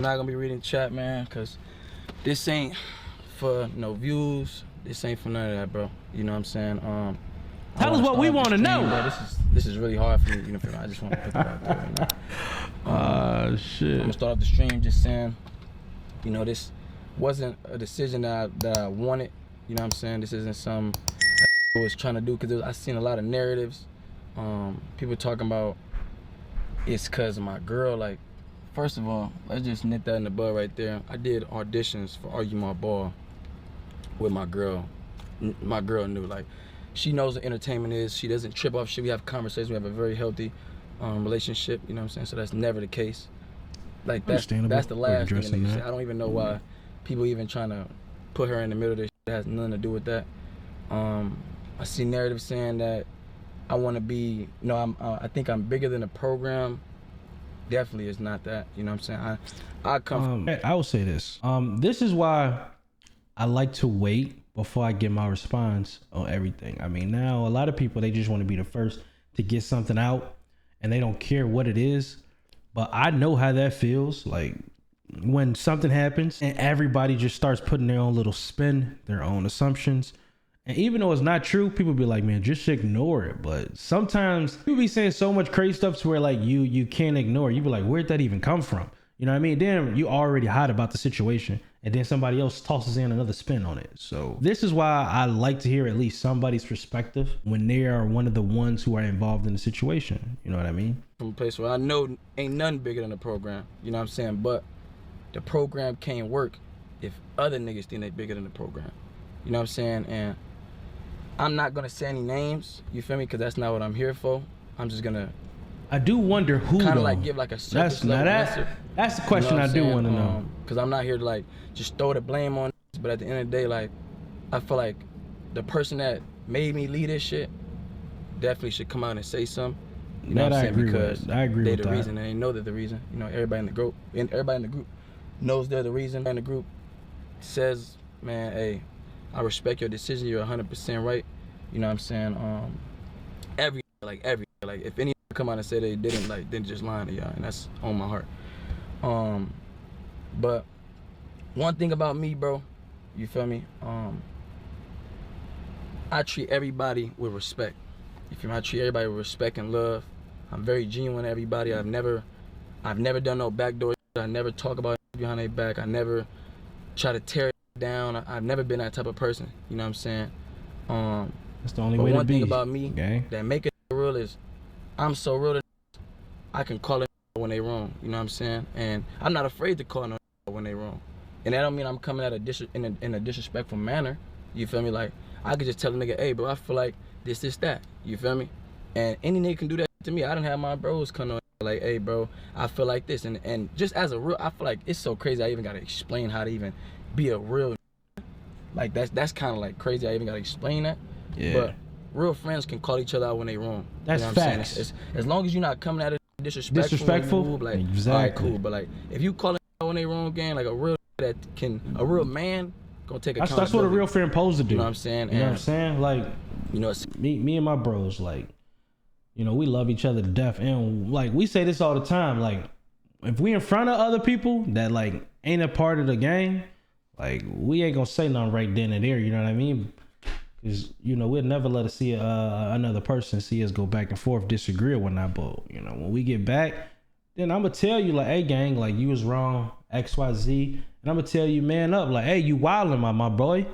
I'm not gonna be reading chat, man, cause this ain't for no views. This ain't for none of that, bro. You know what I'm saying? Tell us what we want to know. Bro. This is really hard for me. You know, I just want to put that out there. You know? Shit. I'm gonna start off the stream just saying, you know, this wasn't a decision that I wanted. You know what I'm saying? This isn't some I was trying to do, because I seen a lot of narratives. People talking about it's cause of my girl. Like, first of all, let's just nip that in the bud right there. I did auditions for Argue My Ball with my girl. My girl knew, like, she knows what entertainment is. She doesn't trip off shit. We have conversations. We have a very healthy relationship. You know what I'm saying? So that's never the case. Like, that's the last thing that. I don't even know why people even trying to put her in the middle of this shit. It has nothing to do with that. I see narratives saying that I want to be, you know, I think I'm bigger than the program. Definitely is not that. You know what I'm saying? I come from. I will say this. This is why I like to wait before I get my response on everything. I mean, now a lot of people, they just want to be the first to get something out and they don't care what it is. But I know how that feels. Like, when something happens and everybody just starts putting their own little spin, their own assumptions. And even though it's not true, people be like, man, just ignore it. But sometimes people be saying so much crazy stuff to where, like, you can't ignore it. You be like, where'd that even come from? You know what I mean? Then you already hot about the situation, and then somebody else tosses in another spin on it. So this is why I like to hear at least somebody's perspective when they are one of the ones who are involved in the situation. You know what I mean? From a place where I know ain't nothing bigger than the program. You know what I'm saying? But the program can't work if other niggas think they bigger than the program. You know what I'm saying? And I'm not gonna say any names, you feel me? Because that's not what I'm here for. I'm just gonna. I do wonder who. Kind of like give like a surface level answer. That's the question, you know I do want to know. Because I'm not here to like just throw the blame on, but at the end of the day, like, I feel like the person that made me lead this shit definitely should come out and say something. You know what I'm saying? Because I agree they're with the reason, and they know they're the reason. You know, everybody in the group knows they're the reason. And the group says, man, hey, I respect your decision. You're 100% right. You know what I'm saying? Every if any come out and say they didn't, like, then just lying to y'all, and that's on my heart. But one thing about me, bro, you feel me? I treat everybody with respect. You feel me? I treat everybody with respect and love. I'm very genuine to everybody. I've never done no backdoor shit. I never talk about behind their back. I never try to tear it down. I've never been that type of person. You know what I'm saying? That's the only way to be. One thing about me that make it real is I'm so real that I can call it when they wrong. You know what I'm saying? And I'm not afraid to call it when they wrong. And that don't mean I'm coming at in a disrespectful manner. You feel me? Like, I could just tell a nigga, hey, bro, I feel like this, that. You feel me? And any nigga can do that to me. I done have my bros come on like, hey, bro, I feel like this. And just as a real, I feel like it's so crazy I even gotta explain how to even be a real. Like, that's kind of like crazy I even gotta explain that. Yeah. But real friends can call each other out when they wrong. That's, you know what facts. I'm saying? As long as you're not coming at it disrespectful, move, like, exactly. All right, cool. But like, if you calling out when they wrong, gang, like a real man gonna take accountability. That's what a real friend supposed to do. You know what I'm saying? You know what I'm saying? Like, you know, me and my bros, like, you know, we love each other to death, and like we say this all the time. Like, if we in front of other people that like ain't a part of the gang, like, we ain't gonna say nothing right then and there. You know what I mean? Because, you know, we'll never let us see another person see us go back and forth, disagree or whatnot. But, you know, when we get back, then I'm going to tell you, like, hey, gang, like, you was wrong, X, Y, Z. And I'm going to tell you, man up, like, hey, you wildin', my boy.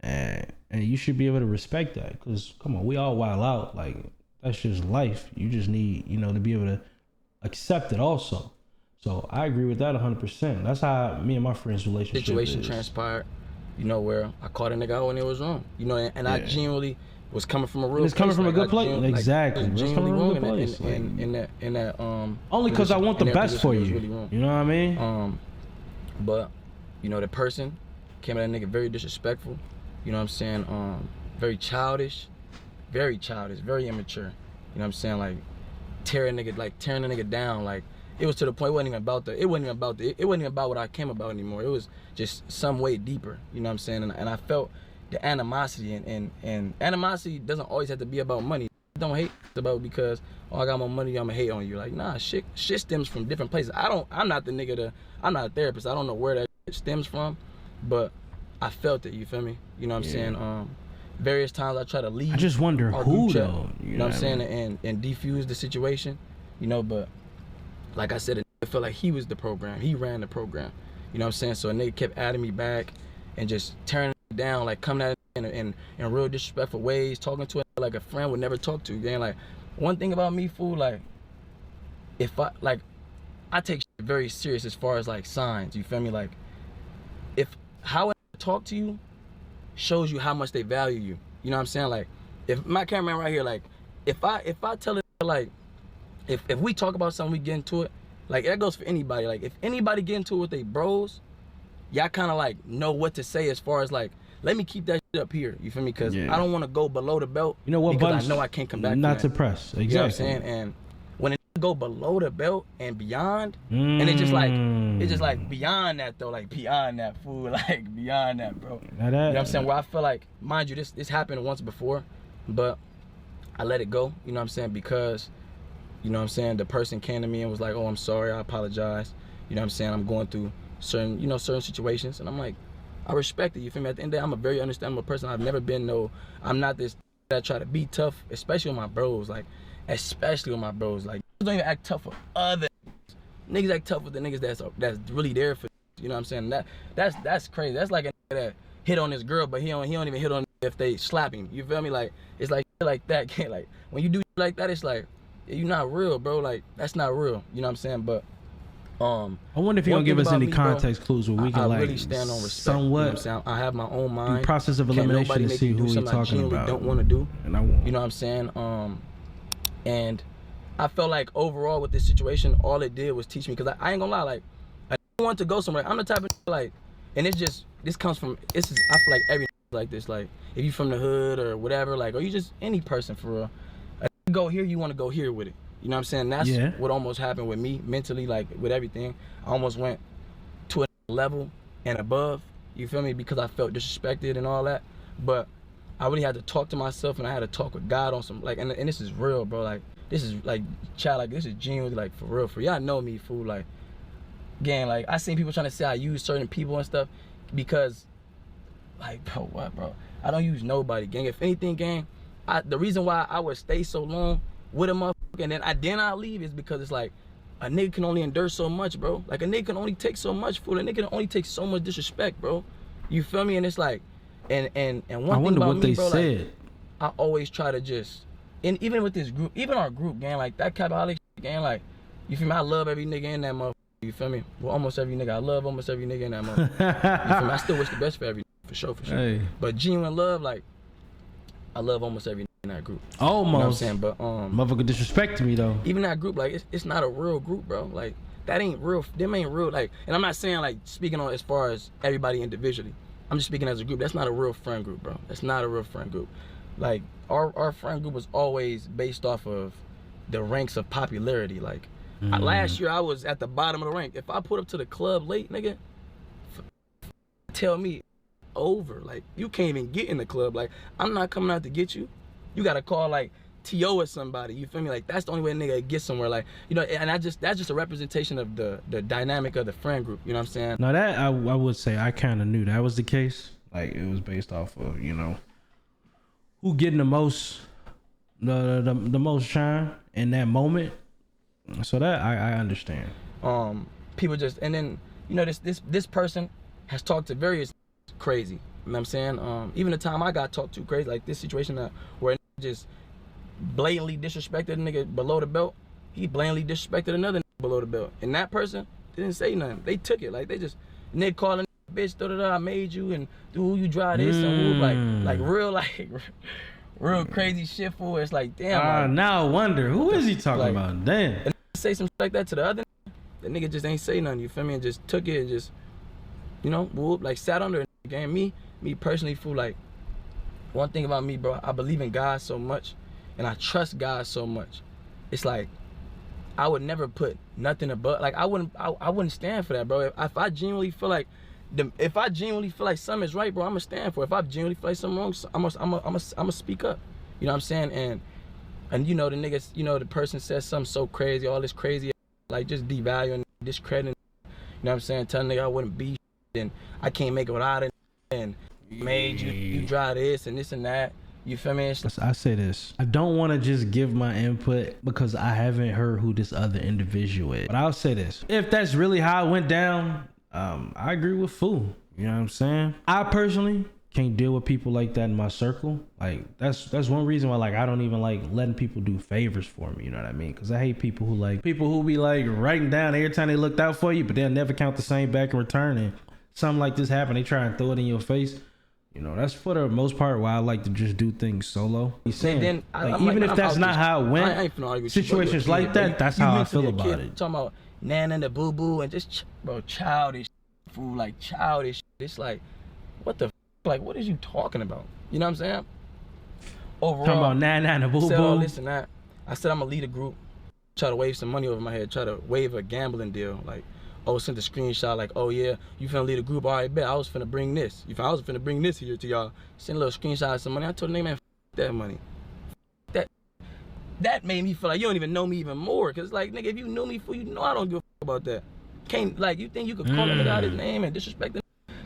And you should be able to respect that. Because, come on, we all wild out. Like, that's just life. You just need, you know, to be able to accept it also. So I agree with that 100%. That's how me and my friend's relationship situation transpired. You know, where I caught a nigga out when it was wrong. You know, and I genuinely was coming from a real place. It's coming from a good place. Exactly. It's genuinely wrong in that only because I want the best for you. Really, you know what I mean? But, you know, the person came at that nigga very disrespectful. You know what I'm saying? Very childish, very immature. You know what I'm saying? Like, tearing a nigga down. Like, it was to the point it wasn't even about what I came about anymore. It was just some way deeper. You know what I'm saying? And I felt the animosity, and animosity doesn't always have to be about money. It don't hate about because I got more money, I'ma hate on you. Like, nah, shit stems from different places. I'm not the nigga I'm not a therapist. I don't know where that shit stems from, but I felt it, you feel me? You know what I'm saying? Various times I try to leave. I just wonder who though. You know what I'm saying? And defuse the situation, you know, but like I said, I felt like he was the program. He ran the program. You know what I'm saying? So a nigga kept adding me back and just turning it down, like coming at it in real disrespectful ways, talking to it like a friend would never talk to. Then like one thing about me, fool, like if I take shit very serious as far as like signs, you feel me? Like if how I talk to you shows you how much they value you. You know what I'm saying? Like if my cameraman right here, like if I tell it like if we talk about something, we get into it, like that goes for anybody. Like if anybody get into it with they bros, y'all kind of like know what to say as far as like, let me keep that shit up here. You feel me? Because I don't want to go below the belt. You know what? Because I know I can't come back. Not to press. Exactly. You know what I'm saying? And when it go below the belt and beyond, and it's just like beyond that though, like beyond that, fool, like beyond that, bro. You know what I'm saying? Where I feel like, mind you, this happened once before, but I let it go. You know what I'm saying? Because, you know what I'm saying, the person came to me and was like, oh, I'm sorry, I apologize. You know what I'm saying? I'm going through certain situations, and I'm like, I respect it, you feel me? At the end of the day, I'm a very understandable person. I've never been I'm not this that try to be tough, especially with my bros, like, especially with my bros. Like, don't even act tough with other niggas. Act tough with the niggas that's really there for, you know what I'm saying? That's crazy. That's like a nigga that hit on this girl, but he don't even hit on if they slap him. You feel me? Like, it's like that. Like, when you do like that, it's like, you not real, bro. Like, that's not real. You know what I'm saying? But I wonder if you don't give us any context clues where we can like really stand on respect. Somewhat. You know what I'm saying? I have my own mind. Process of elimination to see who we talking about. Don't want to do. And I won't. You know what I'm saying? And I felt like overall with this situation, all it did was teach me. Cause I ain't gonna lie, like I didn't want to go somewhere. I'm the type of like, and this comes from. I feel like every like this. Like if you from the hood or whatever, like, or you just any person for real. Go here, you want to go here with it. You know what I'm saying? That's what almost happened with me mentally, like with everything. I almost went to a level and above, you feel me? Because I felt disrespected and all that. But I really had to talk to myself, and I had to talk with God on some, like, and this is real, bro. Like, this is like, child, like, this is genuinely, like, for real. Y'all know me, fool. Like, gang, like, I seen people trying to say I use certain people and stuff because, like, bro, what, bro? I don't use nobody, gang. If anything, gang, the reason why I would stay so long with a motherfucker and then I leave is because it's like a nigga can only endure so much, bro. Like a nigga can only take so much, fool. A nigga can only take so much disrespect, bro. You feel me? And it's like, and one thing about me, bro, like, I always try to just, and even with this group, even our group, gang, like that Capaholics gang, like, you feel me? I love every nigga in that motherfucker. You feel me? Well, almost every nigga. I love almost every nigga in that motherfucker. You feel me? I still wish the best for every nigga, for sure. Hey. But genuine love, like, I love almost every in that group. Almost. You know what I'm saying? But motherfucker disrespecting me though. Even that group, like, it's not a real group, bro. Like, that ain't real. Them ain't real. Like, and I'm not saying like speaking on as far as everybody individually. I'm just speaking as a group. That's not a real friend group, bro. That's not a real friend group. Like, our friend group was always based off of the ranks of popularity. Like, last year I was at the bottom of the rank. If I put up to the club late, nigga, tell me over. Like, you can't even get in the club. Like, I'm not coming out to get you. You gotta call like T.O. or somebody. You feel me? Like, that's the only way a nigga gets somewhere. Like, you know, and that's just a representation of the dynamic of the friend group. You know what I'm saying? Now that I would say I kind of knew that was the case. Like, it was based off of, you know, who getting the most the most shine in that moment. So that I understand. People just, and then, you know, this person has talked to various crazy. You know what I'm saying? Even the time I got talked to crazy, like this situation where just blatantly disrespected a nigga below the belt, he blatantly disrespected another nigga below the belt. And that person didn't say nothing. They took it. Like, they just, nigga calling bitch, I made you, and who you drive this, and who, like real crazy shit, fool. It's like, damn. Like, now I wonder, who is he talking about? Damn. And say some shit like that to the other nigga, the nigga just ain't say nothing, you feel me? And just took it and just, you know, whoop, like, sat under it. Again, me personally, fool, like, one thing about me, bro, I believe in God so much, and I trust God so much. It's like, I would never put nothing above, like, I wouldn't stand for that, bro. If I genuinely feel like, something is right, bro, I'm gonna stand for it. If I genuinely feel like something wrong, I'm gonna speak up. You know what I'm saying? And And you know the niggas, you know the person says something so crazy, all this crazy, like just devaluing, discrediting. You know what I'm saying? Telling nigga I wouldn't be, and I can't make it without it, and made you try this and this and that. You feel me? I say this. I don't want to just give my input because I haven't heard who this other individual is. But I'll say this. If that's really how it went down, I agree with Fu. You know what I'm saying? I personally can't deal with people like that in my circle. Like that's one reason why like I don't even like letting people do favors for me. You know what I mean? Because I hate people who be like writing down every time they looked out for you, but they'll never count the same back in return. And something like this happen, they try and throw it in your face. You know, that's for the most part why I like to just do things solo. He's saying, then even if that's not how it went, situations like that, that's how I feel about it. Talking about Nana and the boo boo and just childish fool, like childish. It's like, what the like, what is you talking about? You know what I'm saying? Overall, talking about Nana and the boo boo. Listen, I said I'm gonna lead a group, try to wave some money over my head, try to wave a gambling deal, like. Oh, sent a screenshot like, oh yeah, you finna lead a group, all right, bet. I was finna bring this. I was finna bring this here to y'all. Send a little screenshot of some money. I told the nigga, man, that money. That made me feel like you don't even know me even more. Cause like, nigga, if you knew me, you know I don't give a about that. Can't, like, you think you could call a nigga out his name and disrespect him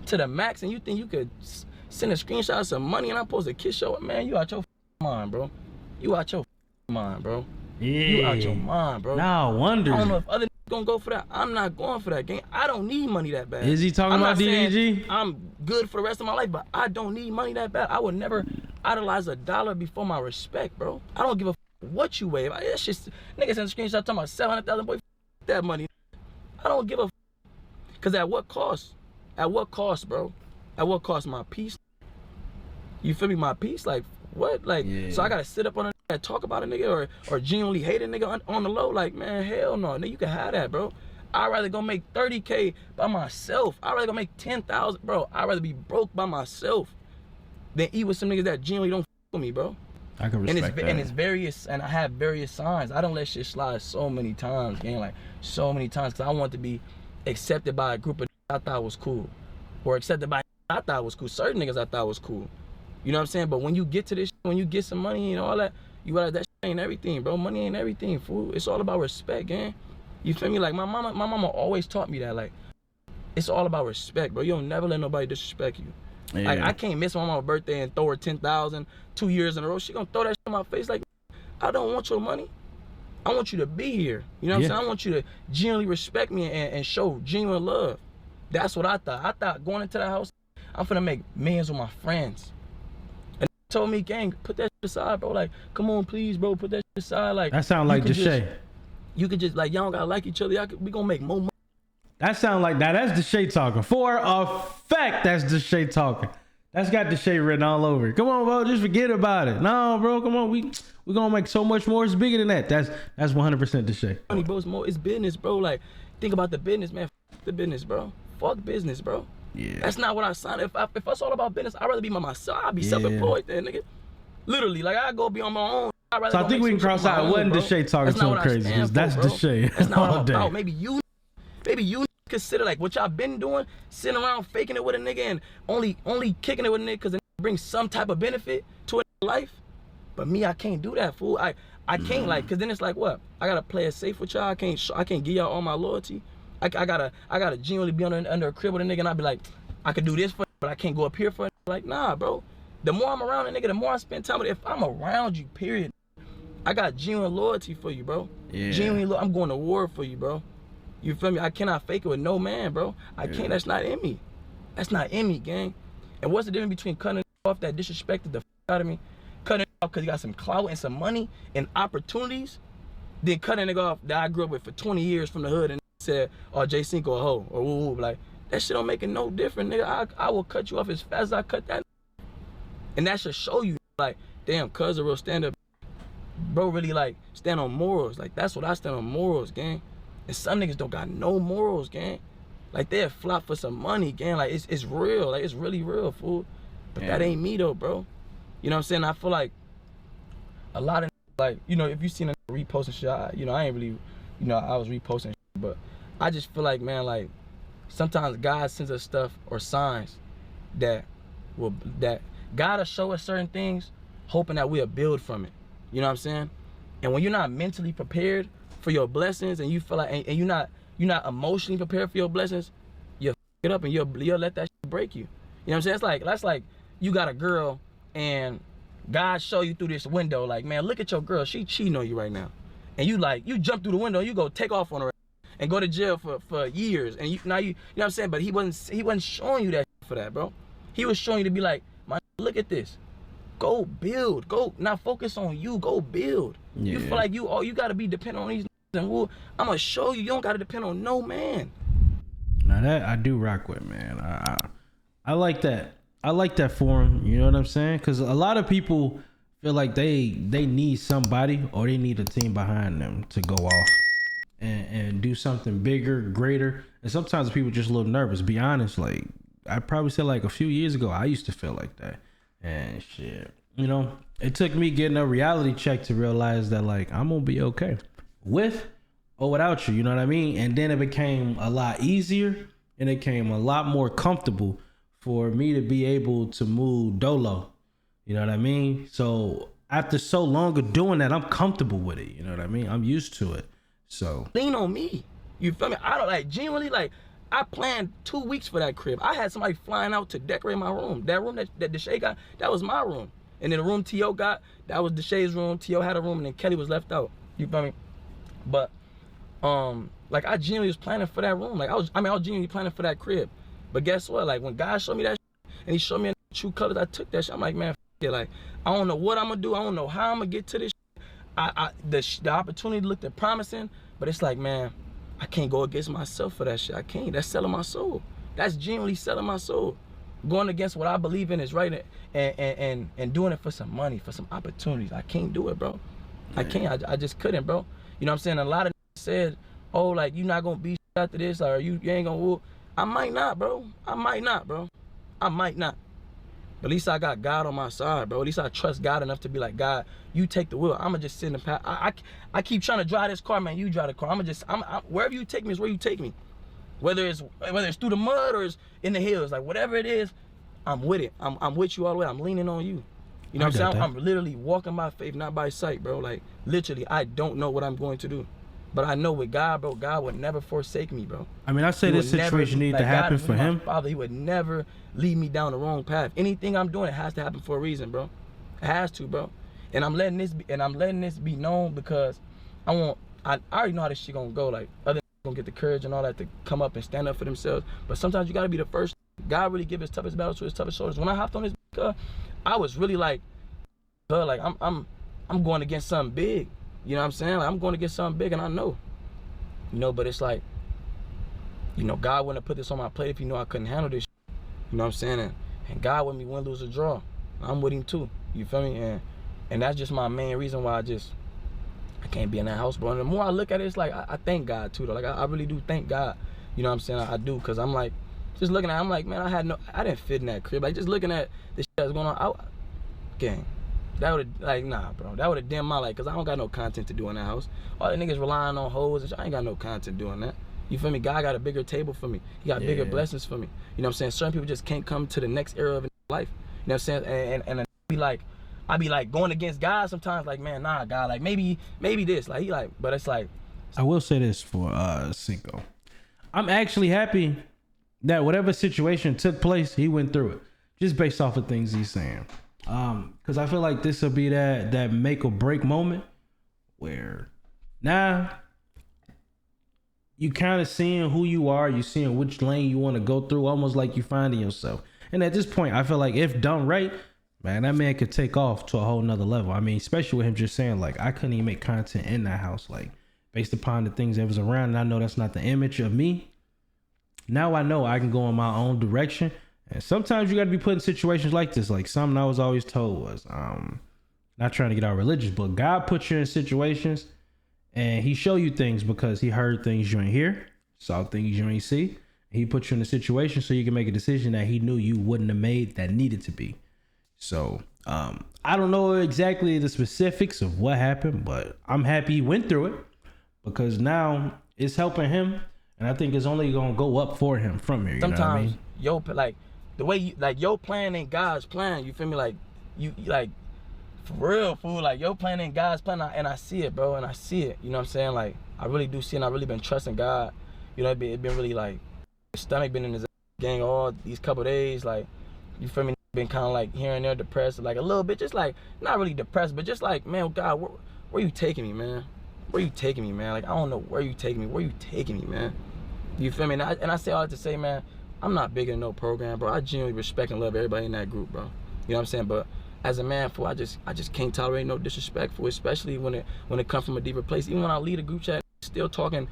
to the max, and you think you could send a screenshot of some money and I'm supposed to kiss your, man, you out your mind, bro. You out your mind, bro. Yeah. You out your mind, bro. Now I wonder. I don't know if other gonna go for that. I'm not going for that game. I don't need money that bad. Is he talking about DDG? I'm good for the rest of my life, but I don't need money that bad. I would never idolize $1 before my respect, bro. I don't give a what you wave. That's just niggas send a screenshot talking about 700,000. Boy, that money. I don't give a. Cause at what cost? At what cost, bro? At what cost? My peace. You feel me? My peace. Like what? Like so I gotta sit up on a and talk about a nigga or genuinely hate a nigga on the low. Like, man, hell no. Nigga, you can have that, bro. I'd rather go make 30K by myself. I'd rather go make 10,000, bro. I'd rather be broke by myself than eat with some niggas that genuinely don't f with me, bro. I can respect that. And it's various, and I have various signs. I don't let shit slide so many times, gang, like so many times, because I want to be accepted by a group of I thought was cool, or accepted by I thought was cool. Certain niggas I thought was cool. You know what I'm saying? But when you get to this, when you get some money and all that, you realize that shit ain't everything, bro. Money ain't everything, fool. It's all about respect, gang. You feel me? Like my mama always taught me that. Like, it's all about respect, bro. You don't never let nobody disrespect you. Yeah. Like, I can't miss my mama's birthday and throw her 10,000 2 years in a row. She gonna throw that shit in my face. Like, I don't want your money. I want you to be here. You know what I'm saying? I want you to genuinely respect me and show genuine love. That's what I thought. I thought going into the house, I'm finna make millions with my friends. And they told me, gang, put that shit aside, bro. Like, come on, please, bro, put that shit aside. Like, that sound like Deshae. You could just, like, y'all don't gotta like each other. We gonna make more money. That sound like that. That's Deshae talking. For a fact, that's Deshae talking. That's got Deshae written all over it. Come on, bro, just forget about it. No, bro, come on. We gonna make so much more. It's bigger than that. That's 100% Deshae. Money, bro, it's business, bro. Like, think about the business, man. Fuck the business, bro. Fuck business, bro. Yeah. That's not what I signed. If it's all about business, I'd rather be by myself. I'd be self-employed then, nigga. Literally, like, I go be on my own. So I think we can cross out. It wasn't Deshae talking so crazy. That's Deshae. That's not what I'm about. Maybe you consider, like, what y'all been doing, sitting around faking it with a nigga and only kicking it with a nigga because it brings some type of benefit to a life. But me, I can't do that, fool. I can't, like, because then it's like, what? I gotta play it safe with y'all. I can't give y'all all my loyalty. I gotta genuinely be under a crib with a nigga and I'd be like, I could do this for you, but I can't go up here for it. Like, nah, bro. The more I'm around a nigga, the more I spend time with it. If I'm around you, period, I got genuine loyalty for you, bro. Yeah. Genuinely, I'm going to war for you, bro. You feel me? I cannot fake it with no man, bro. I can't. That's not in me. That's not in me, gang. And what's the difference between cutting off that disrespected the out of me, cutting it off because you got some clout and some money and opportunities, then cutting it off that I grew up with for 20 years from the hood and said, oh, Cinco a hoe, or woo woo. Like, that shit don't make it no different, nigga. I will cut you off as fast as I cut that. And that should show you, like, damn, cuz a real stand-up. Bro, really, like, stand on morals. Like, that's what I stand on, morals, gang. And some niggas don't got no morals, gang. Like, they'll flop for some money, gang. Like, it's real. Like, it's really real, fool. But that ain't me, though, bro. You know what I'm saying? I feel like a lot of, like, you know, if you seen a reposting shit, I ain't really, I was reposting shit, but I just feel like, man, like, sometimes God sends us stuff or signs that God will show us certain things, hoping that we'll build from it. You know what I'm saying? And when you're not mentally prepared for your blessings, and you feel like, and you're not emotionally prepared for your blessings, you get up and you'll let that shit break you. You know what I'm saying? It's like, that's like you got a girl and God show you through this window, like, man, look at your girl, she cheating on you right now. And you jump through the window, you go take off on her and go to jail for years. And you know what I'm saying? But he wasn't showing you that for that, bro. He was showing you to be like, man, look at this. Go build. Go, not focus on you. Go build. Yeah. You feel like you got to be dependent on these and who, I'm gonna show you don't got to depend on no man. Now that I do rock with, man. I like that. I like that for him. You know what I'm saying? Because a lot of people feel like they need somebody, or they need a team behind them to go off and do something bigger, greater. And sometimes people just a little nervous. Be honest, like I probably said like a few years ago, I used to feel like that. And shit, you know, it took me getting a reality check to realize that like I'm gonna be okay with or without you. You know what I mean? And then it became a lot easier, and it became a lot more comfortable for me to be able to move dolo. You know what I mean? So after so long of doing that, I'm comfortable with it. You know what I mean? I'm used to it. So lean on me. You feel me? I don't like genuinely like. I planned 2 weeks for that crib. I had somebody flying out to decorate my room. That room that Deshae got, that was my room. And then the room T.O. got, that was Deshae's room. T.O. had a room, and then Kelly was left out. You feel me? But like I genuinely was planning for that room. Like I was genuinely planning for that crib. But guess what? Like when God showed me that shit, and he showed me the true colors, I took that shit. I'm like, man, f it. Like I don't know what I'm gonna do. I don't know how I'm gonna get to this shit. The opportunity looked promising, but it's like, man, I can't go against myself for that shit. I can't. That's selling my soul. That's genuinely selling my soul. Going against what I believe in is right, and doing it for some money, for some opportunities. I can't do it, bro. I can't. I just couldn't, bro. You know what I'm saying? A lot of said, oh, like you not gonna be after this, or you ain't gonna whoop. I might not, bro. I might not, bro. I might not. But at least I got God on my side, bro. At least I trust God enough to be like, God, you take the wheel. I'ma just sit in the path. I keep trying to drive this car, man. You drive the car. I'm wherever you take me is where you take me. Whether it's through the mud or it's in the hills, like whatever it is, I'm with it. I'm with you all the way. I'm leaning on you. You know what I'm saying? I'm literally walking by faith, not by sight, bro. Like literally, I don't know what I'm going to do. But I know with God, bro, God would never forsake me, bro. I mean, I say this situation needs to happen for him. Father, he would never lead me down the wrong path. Anything I'm doing, it has to happen for a reason, bro. It has to, bro. And I'm letting this be known because I already know how this shit gonna go. Like other gonna get the courage and all that to come up and stand up for themselves. But sometimes you gotta be the first. God really give his toughest battles to his toughest soldiers. When I hopped on this, I was really like, I'm going against something big. You know what I'm saying? Like, I'm going to get something big, and I know. You know, but it's like, you know, God wouldn't have put this on my plate if he knew I couldn't handle this shit. You know what I'm saying? And God with me, win, lose, or draw. I'm with him too. You feel me? And that's just my main reason why I can't be in that house, bro. And the more I look at it, it's like, I thank God too, though. Like, I really do thank God. You know what I'm saying? I do, because I'm like, just looking at it, I'm like, man, I didn't fit in that crib. Like, just looking at the shit that's going on, gang. That would have, like, nah, bro. That would have dimmed my life, because I don't got no content to do in that house. All the niggas relying on hoes, and I ain't got no content doing that. You feel me? God got a bigger table for me. He got bigger blessings for me. You know what I'm saying? Certain people just can't come to the next era of life. You know what I'm saying? And I be like going against God sometimes, like, man, nah, God, like, maybe this. Like, he like, but it's like. I will say this for Cinco. I'm actually happy that whatever situation took place, he went through it. Just based off of things he's saying. Because I feel like this will be that make or break moment where now you kind of seeing who you are, you seeing which lane you want to go through, almost like you finding yourself. And at this point, I feel like if done right, man, that man could take off to a whole nother level. I mean, especially with him just saying, like, I couldn't even make content in that house, like, based upon the things that was around, and I know that's not the image of me. Now I know I can go in my own direction. And sometimes you got to be put in situations like this. Like, something I was always told was, not trying to get all religious, but God put you in situations and he show you things because he heard things you ain't hear, saw things you ain't see. He put you in a situation so you can make a decision that he knew you wouldn't have made that needed to be. So, I don't know exactly the specifics of what happened, but I'm happy he went through it because now it's helping him. And I think it's only going to go up for him from here. You sometimes, know what I mean? like, the way you, like, your plan ain't God's plan. You feel me? Like, you, like, For real, fool. Like, yo plan and God's plan, and I see it, bro, and I see it. You know what I'm saying? Like, I really do see it, and I really been trusting God. You know, it been really, like, his stomach been in his gang all these couple days. Like, you feel me? Been kind of, like, here and there depressed, like, a little bit. Just, like, not really depressed, but just, like, man, God, where you taking me, man? Where you taking me, man? Like, I don't know where you taking me. Where you taking me, man? You feel me? And I say all that to say, man, I'm not big in no program, bro. I genuinely respect and love everybody in that group, bro. You know what I'm saying? But as a man, fool, I just can't tolerate no disrespect, fool, especially when it comes from a deeper place. Even when I lead a group chat, still talking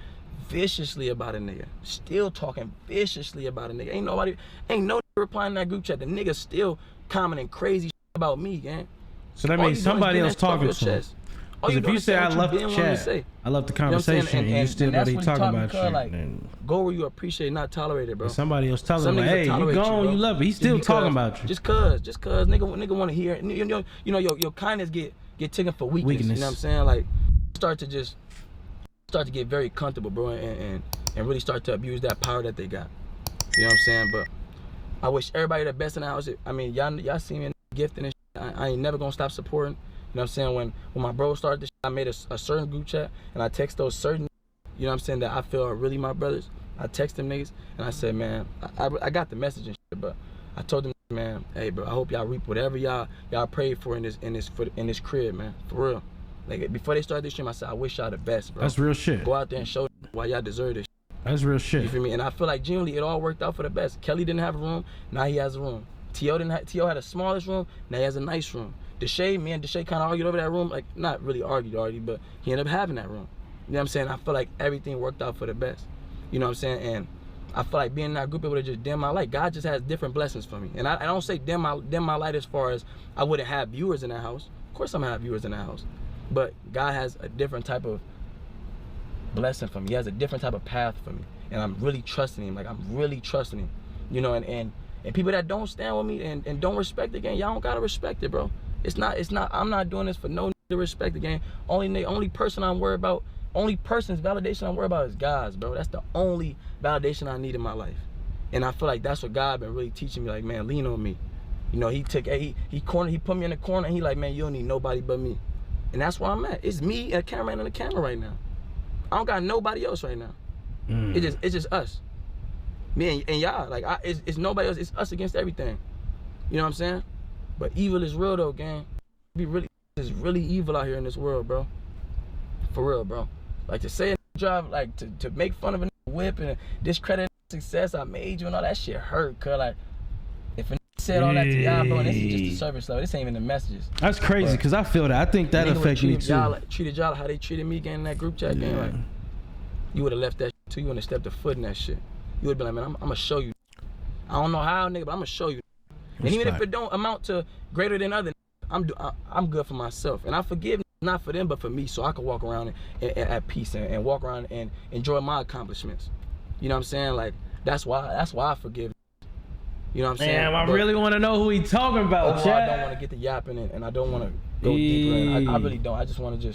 viciously about a nigga. Still talking viciously about a nigga. Ain't no nigga replying in that group chat. The nigga still commenting crazy about me, gang. So that means somebody else talking to him. Because if you say I love the chat, I love the conversation, and you still know they talking about you, like, go where you appreciate, not tolerate it, bro. Somebody else telling him, like, hey, you gone, you love it. He's still talking about you. Just cause nigga want to hear it. You know, your kindness get taken for weakness. You know what I'm saying? Like, start to get very comfortable, bro, and really start to abuse that power that they got. You know what I'm saying? But I wish everybody the best in the house. I mean, y'all see me in gifting and shit. I ain't never gonna stop supporting. You know what I'm saying? When my bro started this shit, I made a certain group chat, and I text those certain, you know what I'm saying, that I feel are really my brothers. I text them niggas, and I said, man, I got the message and shit, but I told them, man, hey, bro, I hope y'all reap whatever y'all prayed for in this crib, man, for real. Like, before they started this stream, I said, I wish y'all the best, bro. That's real shit. Go out there and show them why y'all deserve this shit. That's real shit. You feel me? And I feel like genuinely it all worked out for the best. Kelly didn't have a room, now he has a room. T.O. had a smallest room, now he has a nice room. Me and Deshae kind of argued over that room, like, not really argued, but he ended up having that room. You know what I'm saying? I feel like everything worked out for the best. You know what I'm saying? And I feel like being in that group, it would have just dimmed my light. God just has different blessings for me. And I don't say dim my light as far as I wouldn't have viewers in that house. Of course I'm gonna have viewers in that house. But God has a different type of blessing for me. He has a different type of path for me. And I'm really trusting him. Like, I'm really trusting him. You know, and people that don't stand with me and don't respect the game, y'all don't gotta respect it, bro. It's not, I'm not doing this for no to respect the game. Only person's validation I'm worried about is God's, bro. That's the only validation I need in my life. And I feel like that's what God been really teaching me, like, man, lean on me. You know, he put me in the corner, and he like, man, you don't need nobody but me. And that's where I'm at. It's me and a cameraman and a camera right now. I don't got nobody else right now. It's just us. Me and y'all, like, it's nobody else. It's us against everything. You know what I'm saying? But evil is real though, gang. It's really evil out here in this world, bro. For real, bro. Like, to say a drive, like, to make fun of a whip and discredit success I made you and all that shit hurt, cuz, like, if a said all that to y'all, bro, and this is just the service level. This ain't even the messages. That's crazy, because I feel that. I think that affects me too. Treated y'all how they treated me, getting in that group chat game. Like, you would have left that shit too. You wouldn't have stepped a foot in that shit. You would have been like, man, I'm gonna show you. I don't know how, nigga, but I'm gonna show you. And even if it don't amount to greater than other, I'm good for myself. And I forgive not for them, but for me, so I can walk around at peace and walk around and enjoy my accomplishments. You know what I'm saying? Like, that's why I forgive. You know what I'm saying? Damn, I really want to know who he talking about, Overall, I don't want to get the yapping, and I don't want to go deeper in. I really don't. I just want to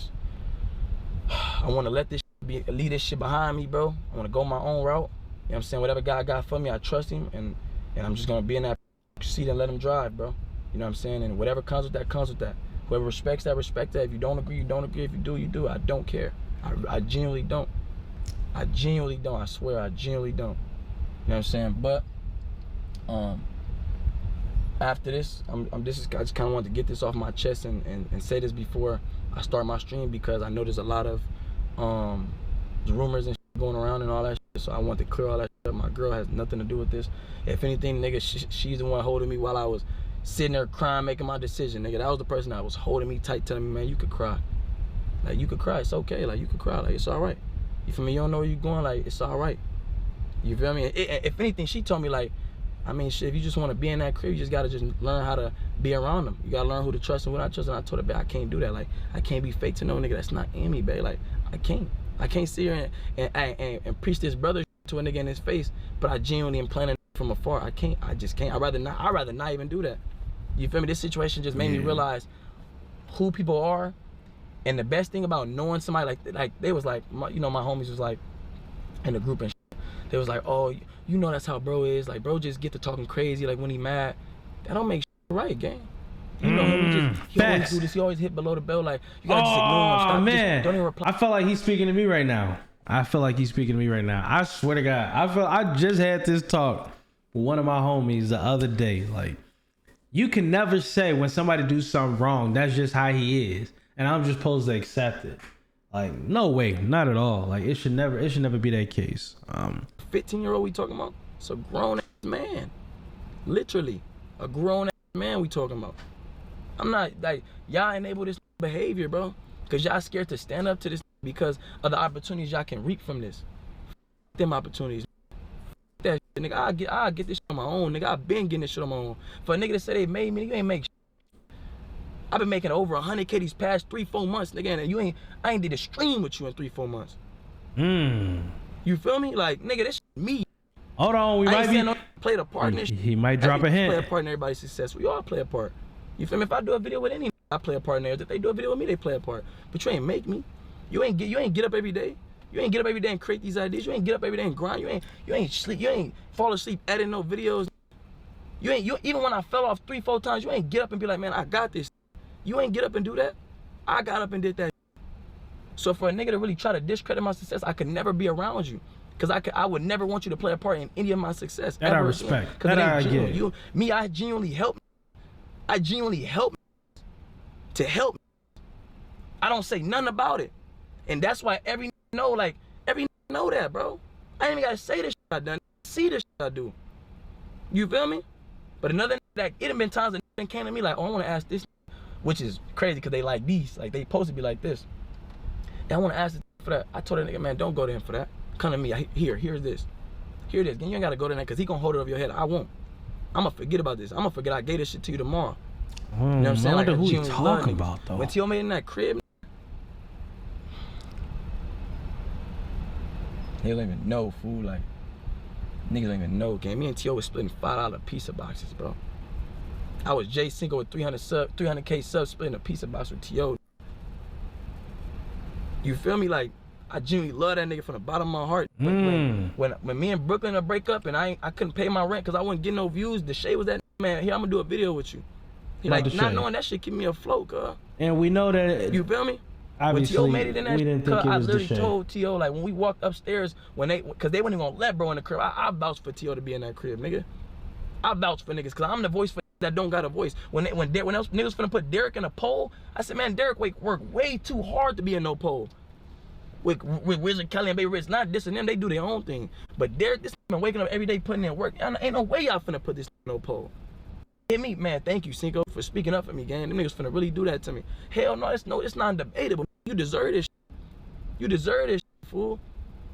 I want to let this leave this shit behind me, bro. I want to go my own route. You know what I'm saying? Whatever God got for me, I trust him, and I'm just going to be in that seat and let him drive, bro. You know what I'm saying? And whatever comes with that, comes with that. Whoever respects that, respect that. If you don't agree, you don't agree. If you do, you do. I don't care. I genuinely don't. I genuinely don't. I swear, I genuinely don't. You know what I'm saying? But after this, I just kind of wanted to get this off my chest and say this before I start my stream, because I know there's a lot of rumors and shit going around and all that shit. So I want to clear all that shit up. My girl has nothing to do with this. If anything, nigga, she's the one holding me while I was sitting there crying, making my decision, nigga. That was the person that was holding me tight, telling me, man, you could cry. Like, you could cry. It's okay. Like, you could cry. Like, it's all right. You feel me? You don't know where you're going. Like, it's all right. You feel me? If anything, she told me, like, I mean, shit, if you just want to be in that crib, you just got to just learn how to be around them. You got to learn who to trust and who not trust. And I told her, babe, I can't do that. Like, I can't be fake to no nigga that's not in me, babe. Like, I can't sit here and preach this brother to a nigga in his face, but I genuinely am planning from afar. I just can't. I'd rather not even do that. You feel me? This situation just made me realize who people are. And the best thing about knowing somebody, like they was like, my homies was like, in the group and shit, they was like, oh, you know that's how bro is. Like, bro just get to talking crazy, like when he mad. That don't make shit right, gang. You know him. He always do this. He always hit below the belt. Like, you gotta just ignore him. Stop. Man. Just don't even reply. I feel like he's speaking to me right now. I swear to God. I just had this talk with one of my homies the other day. Like, you can never say when somebody do something wrong, that's just how he is, and I'm just supposed to accept it. Like, no way, not at all. Like, it should never be that case. 15-year-old we talking about? It's a grown ass man. Literally. A grown ass man we talking about. I'm not, like, y'all enable this behavior, bro. Because y'all scared to stand up to this because of the opportunities y'all can reap from this. Them opportunities. That shit, nigga. I'll get this shit on my own, nigga. I've been getting this shit on my own. For a nigga to say they made me, you ain't make shit. I've been making over 100K these past 3-4 months, nigga, and I ain't did a stream with you in 3-4 months. You feel me? Like, nigga, this shit me. Hold on, we I might ain't play a part in this. He might drop a hint. Play a part in everybody's success. We all play a part. You feel me? If I do a video with any, I play a part in theirs. If they do a video with me, they play a part. But you ain't make me. You ain't get up every day. You ain't get up every day and create these ideas. You ain't get up every day and grind. You ain't sleep. You ain't fall asleep editing no videos. You even when I fell off 3-4 times, you ain't get up and be like, man, I got this. You ain't get up and do that. I got up and did that. So for a nigga to really try to discredit my success, I could never be around you. Cause I would never want you to play a part in any of my success. That I respect. Cause that I get. I genuinely help. I genuinely help to help. I don't say nothing about it. And that's why every know that, bro. I ain't even gotta say this shit I done. See this shit I do. You feel me? But another, like, it done been times that nigga came to me like, oh, I wanna ask this, which is crazy cause they like these. Like, they supposed to be like this. And I wanna ask this for that. I told that nigga, man, don't go to him for that. Come to me. Here's this. Here it is. You ain't gotta go to that because he gonna hold it over your head. I won't. I'm gonna forget about this. I'm gonna forget I gave this shit to you tomorrow. You know what I'm saying? I wonder like, who he talking about though. When T.O. made in that crib, they don't even know, fool. Like, niggas don't even know, gang. Me and T.O. was splitting $5 pizza boxes, bro. I was Cinco with 300K subs splitting a pizza box with T.O. You feel me? Like, I genuinely love that nigga from the bottom of my heart. When me and Brooklyn would break up and I couldn't pay my rent because I wasn't getting no views, the shade was that, man, here, I'm gonna do a video with you. He like, not knowing that shit keep me afloat, cuz. And we know that. You feel me? Obviously, when T.O. made it in that, we didn't think it was I literally the told T.O. like when we walked upstairs, cause they weren't even gonna let bro in the crib. I vouched for T.O. to be in that crib, nigga. I vouched for niggas, cause I'm the voice for that don't got a voice. When else niggas finna put Derek in a poll, I said, man, Derek worked way too hard to be in no poll. With Wizard Kelly and Baby Rich, not dissing them, they do their own thing. But Derek, this been waking up every day putting in work. Ain't no way y'all finna put this in no poll. Hit me, man. Thank you, Cinco, for speaking up for me, gang. Them niggas finna really do that to me. Hell no, it's non-debatable. You deserve this. You deserve this, fool.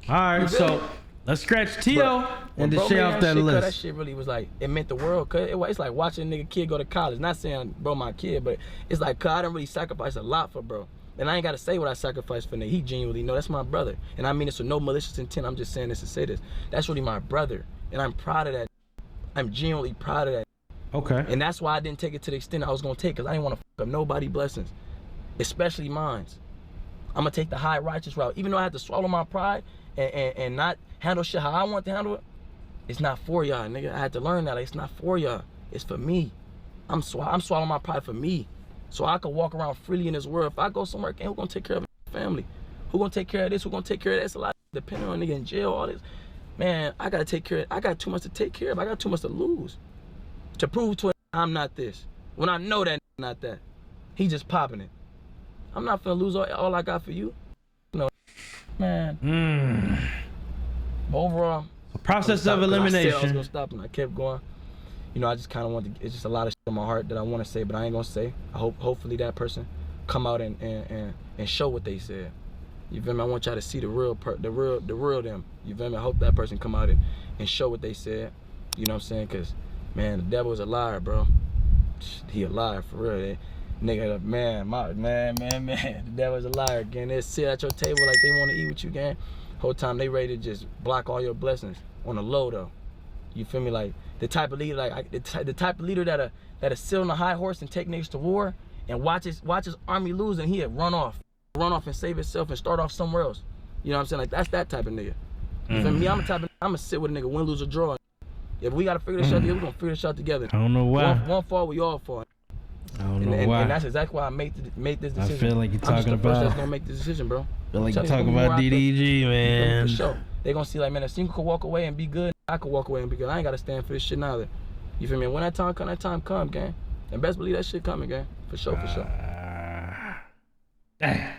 All right, so let's scratch T.O. and just share off that list. That shit really was like, it meant the world, cause it's like watching a nigga kid go to college. Not saying bro my kid, but it's like, cause I done really sacrificed a lot for bro. And I ain't gotta say what I sacrificed for nigga. He genuinely know that's my brother. And I mean this with no malicious intent. I'm just saying this to say this. That's really my brother. And I'm proud of that. I'm genuinely proud of that. Okay. And that's why I didn't take it to the extent I was gonna take, because I didn't want to fuck up nobody's blessings, especially mine's. I'm gonna take the high righteous route. Even though I had to swallow my pride and not handle shit how I want to handle it, it's not for y'all, nigga. I had to learn that. It's not for y'all. It's for me. I'm swallowing my pride for me, so I can walk around freely in this world. If I go somewhere, who gonna take care of my family? Who gonna take care of this? Who gonna take care of that? It's a lot depending on nigga in jail, all this. Man, I gotta take care of it. I got too much to take care of. I got too much to lose. To prove to it I'm not this. When I know that I'm not that. He just popping it. I'm not finna lose all I got for you. No, man. But overall, a process of elimination. I was gonna stop and I kept going. You know, I just kind of wanted to, it's just a lot of shit in my heart that I want to say, but I ain't gonna say. I hopefully that person come out and show what they said. You feel me? I want y'all to see the real them. You feel me? I hope that person come out and show what they said. You know what I'm saying? Cause man, the devil is a liar, bro. He a liar for real. Nigga, man, the devil is a liar, gang. They sit at your table like they want to eat with you, gang. Whole time they ready to just block all your blessings on the low, though. You feel me? Like the type of leader, the type of leader that'll sit on a high horse and take niggas to war and watch his army lose and he'll run off and save himself and start off somewhere else. You know what I'm saying? Like that's that type of nigga. You feel me? I'm gonna sit with a nigga, win, lose, or draw. If we gotta figure this out together, we're gonna figure this out together. I don't know why. One fall, we all fall. I don't don't know why. And that's exactly why I made this decision. I feel like you're I'm just talking the first about. that's gonna make this decision, bro. I feel like So you're it's gonna talking be more about out there. DDG, man. For sure. They gonna see like, man, if Cinco could walk away and be good, I could walk away and be good. I ain't gotta stand for this shit neither. You feel me? When that time come, gang. And best believe that shit coming, gang. For sure, for sure. Damn.